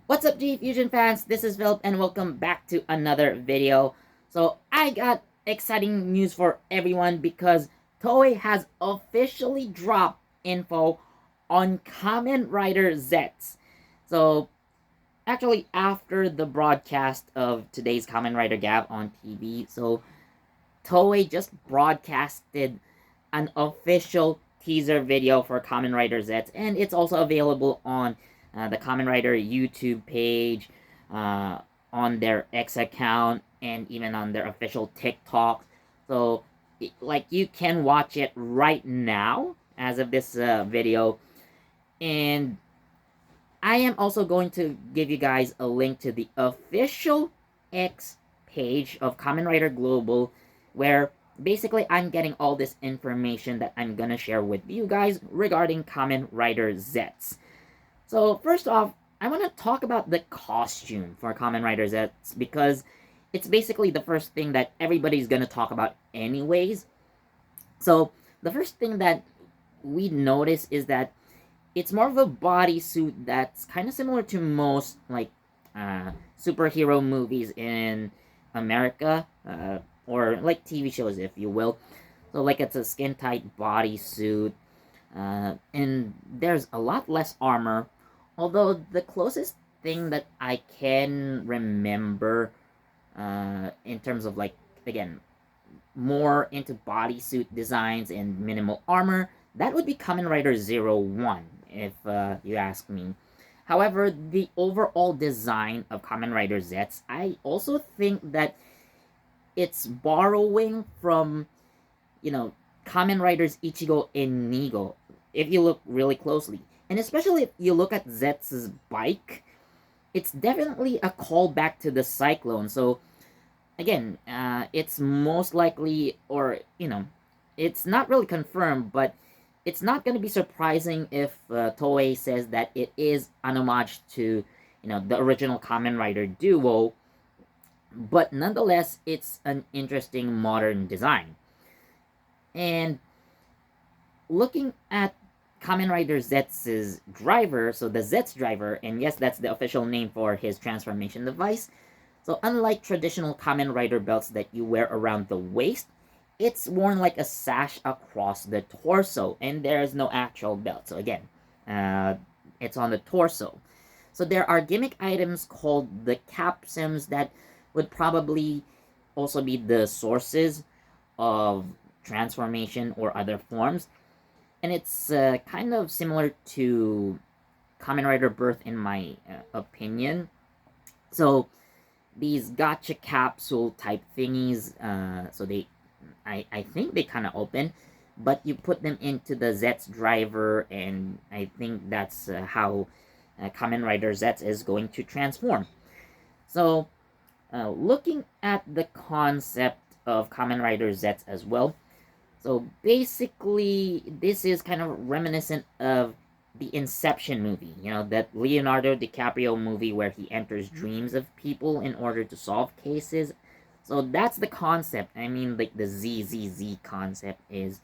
What's up, JEFusion fans? This is Philip, and welcome back to another video. So, I got exciting news for everyone because Toei has officially dropped info on Kamen Rider Zeztz. So, actually, after the broadcast of today's Kamen Rider Gab on TV, so Toei just broadcasted an official teaser video for Kamen Rider Zeztz, and it's also available on the Kamen Rider YouTube page, on their X account, and even on their official TikTok. So, like, you can watch it right now as of this video, and I am also going to give you guys a link to the official X page of Kamen Rider Global, where basically I'm getting all this information that I'm gonna share with you guys regarding Kamen Rider Zeztz. So first off, I want to talk about the costume for Kamen Rider Zeztz because it's basically the first thing that everybody's gonna talk about anyways. So the first thing that we notice is that it's more of a bodysuit that's kind of similar to most like superhero movies in America, or like TV shows, if you will. So like it's a skin tight bodysuit, and there's a lot less armor. Although the closest thing that I can remember, in terms of like again more into bodysuit designs and minimal armor, that would be Kamen Rider 01, if you ask me. However, the overall design of Kamen Rider Zeztz, I also think that it's borrowing from, you know, Kamen Riders Ichigo and Nigo, if you look really closely. And especially if you look at Zetz's bike, it's definitely a callback to the Cyclone. So again, it's most likely, or it's not really confirmed, but it's not going to be surprising if Toei says that it is an homage to, the original Kamen Rider duo. But nonetheless, it's an interesting modern design. And looking at Kamen Rider Zetz's driver, so the Zeztz driver, and yes, that's the official name for his transformation device. So unlike traditional Kamen Rider belts that you wear around the waist, it's worn like a sash across the torso, and there is no actual belt. So again, it's on the torso. So there are gimmick items called the capsims that would probably also be the sources of transformation or other forms. And it's kind of similar to Kamen Rider Birth in my opinion. So these gotcha capsule type thingies, so I think they kind of open, but you put them into the Zeztz driver, and I think that's how Kamen Rider Zeztz is going to transform. So, looking at the concept of Kamen Rider Zeztz as well, so basically, this is kind of reminiscent of the Inception movie, that Leonardo DiCaprio movie where he enters dreams of people in order to solve cases. So that's the concept. I mean, like the ZZZ concept is,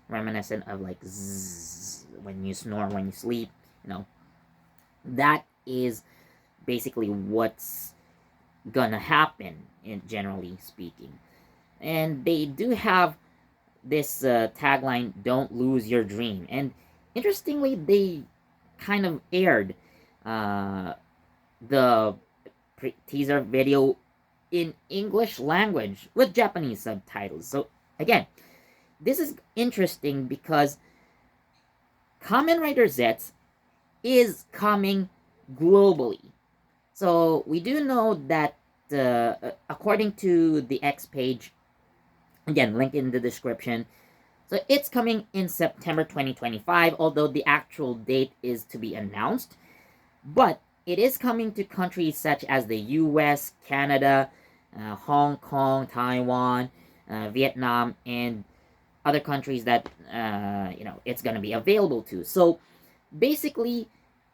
reminiscent of like zzz, when you snore, when you sleep, that is basically what's gonna happen, generally speaking. And they do have this tagline, "Don't lose your dream." And interestingly, they kind of aired uh, the teaser video in English language with Japanese subtitles. So again, this is interesting because Kamen Rider Zeztz is coming globally. So we do know that according to the X page, again, link in the description, so it's coming in September 2025, although the actual date is to be announced. But it is coming to countries such as the US, Canada, Hong Kong, Taiwan, Vietnam, and other countries that it's going to be available to. So basically,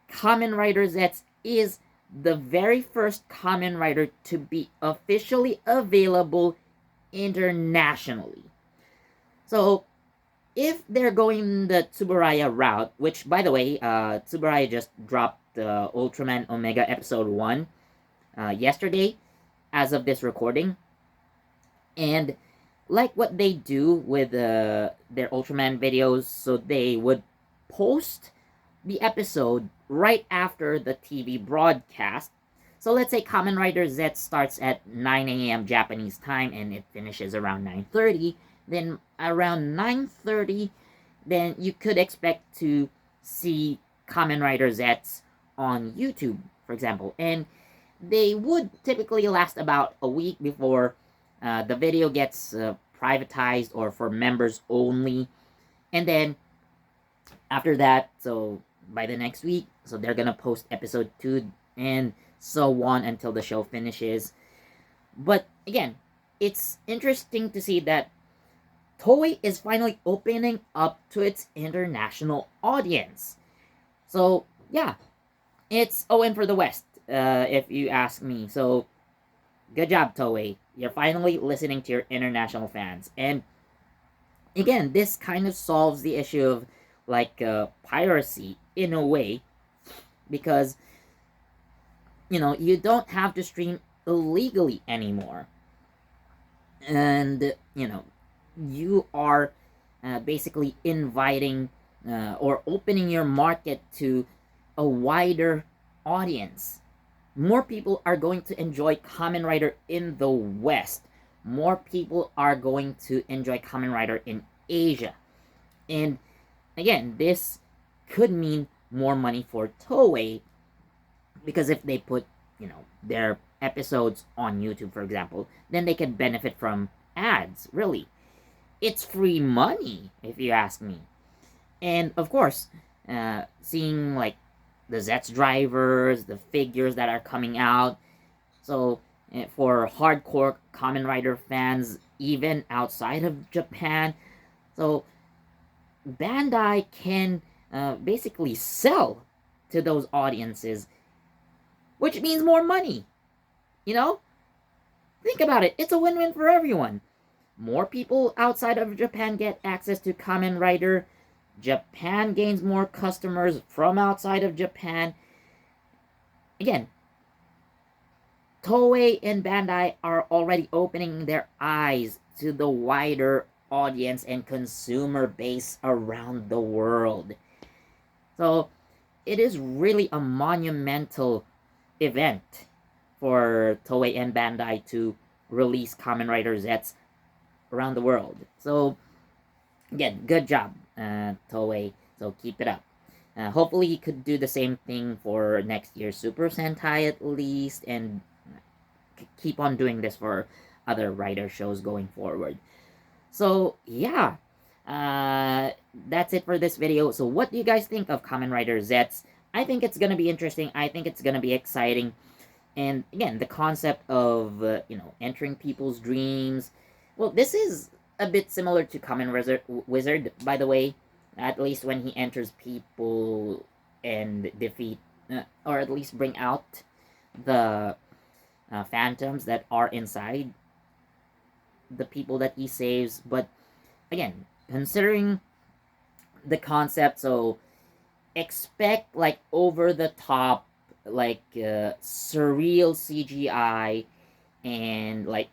Kamen Rider Zeztz is the very first Kamen Rider to be officially available internationally. So if they're going the Tsuburaya route, which by the way, Tsuburaya just dropped Ultraman Omega Episode 1 yesterday, as of this recording. And like what they do with their Ultraman videos, so they would post the episode right after the TV broadcast. So let's say Kamen Rider Zeztz starts at 9 a.m. Japanese time and it finishes around 9:30. Then around 9:30, then you could expect to see Kamen Rider Zeztz on YouTube, for example. And they would typically last about a week before the video gets privatized or for members only. And then after that, so by the next week, so they're gonna post episode 2 and so on until the show finishes. But again, it's interesting to see that Toei is finally opening up to its international audience. So yeah, it's a win for the West, if you ask me. So good job, Toei. You're finally listening to your international fans. And again, this kind of solves the issue of like piracy in a way, because you don't have to stream illegally anymore, and you are basically inviting or opening your market to a wider audience. More people are going to enjoy Kamen Rider in the West. More people are going to enjoy Kamen Rider in Asia. And again, this could mean more money for Toei, because if they put, their episodes on YouTube, for example, then they can benefit from ads, really. It's free money, if you ask me. And of course, seeing like the Zeztz drivers, the figures that are coming out. So for hardcore Kamen Rider fans, even outside of Japan, so Bandai can basically sell to those audiences, which means more money. Think about it. It's a win-win for everyone. More people outside of Japan get access to Kamen Rider. Japan gains more customers from outside of Japan. Again, Toei and Bandai are already opening their eyes to the wider audience and consumer base around the world. So it is really a monumental event for Toei and Bandai to release Kamen Rider Zeztz around the world. So again, good job, Toei. So keep it up. Hopefully you could do the same thing for next year's Super Sentai at least, and keep on doing this for other Rider shows going forward. So yeah, that's it for this video. So what do you guys think of Kamen Rider Zeztz? I think it's gonna be interesting. I think it's gonna be exciting. And again, the concept of entering people's dreams. Well, this is a bit similar to Kamen Wizard, by the way. At least when he enters people and defeat, or at least bring out the phantoms that are inside the people that he saves. But again, considering the concept, so expect like over the top, like surreal CGI, and like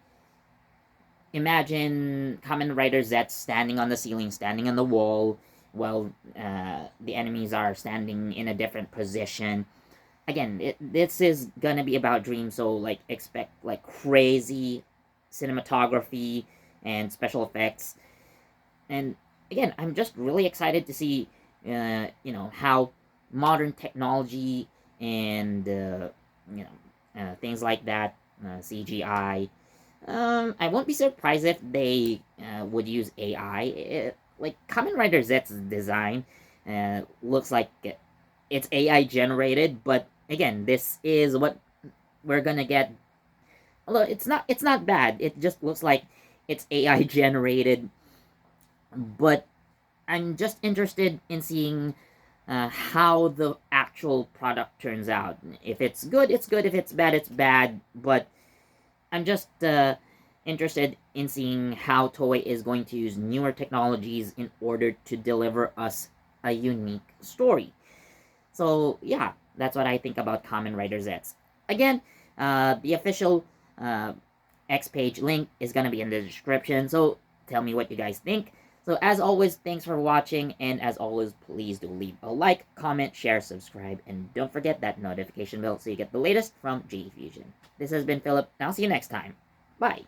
imagine Kamen Rider Zeztz standing on the ceiling, standing on the wall, while the enemies are standing in a different position. Again, this is gonna be about dreams, so like expect like crazy cinematography and special effects. And again, I'm just really excited to see how modern technology and things like that, CGI. I won't be surprised if they would use AI. Like Kamen Rider Zetz's design looks like it's AI generated, but again, this is what we're gonna get. Although it's not bad. It just looks like it's AI generated. But I'm just interested in seeing how the actual product turns out. If it's good, it's good. If it's bad, it's bad. But I'm just interested in seeing how Toei is going to use newer technologies in order to deliver us a unique story. So yeah, That's what I think about Kamen Rider Zeztz. Again, the official X page link is gonna be in the description, so tell me what you guys think. So as always, thanks for watching, and as always, please do leave a like, comment, share, subscribe, and don't forget that notification bell so you get the latest from JEFusion. This has been Philip, and I'll see you next time. Bye!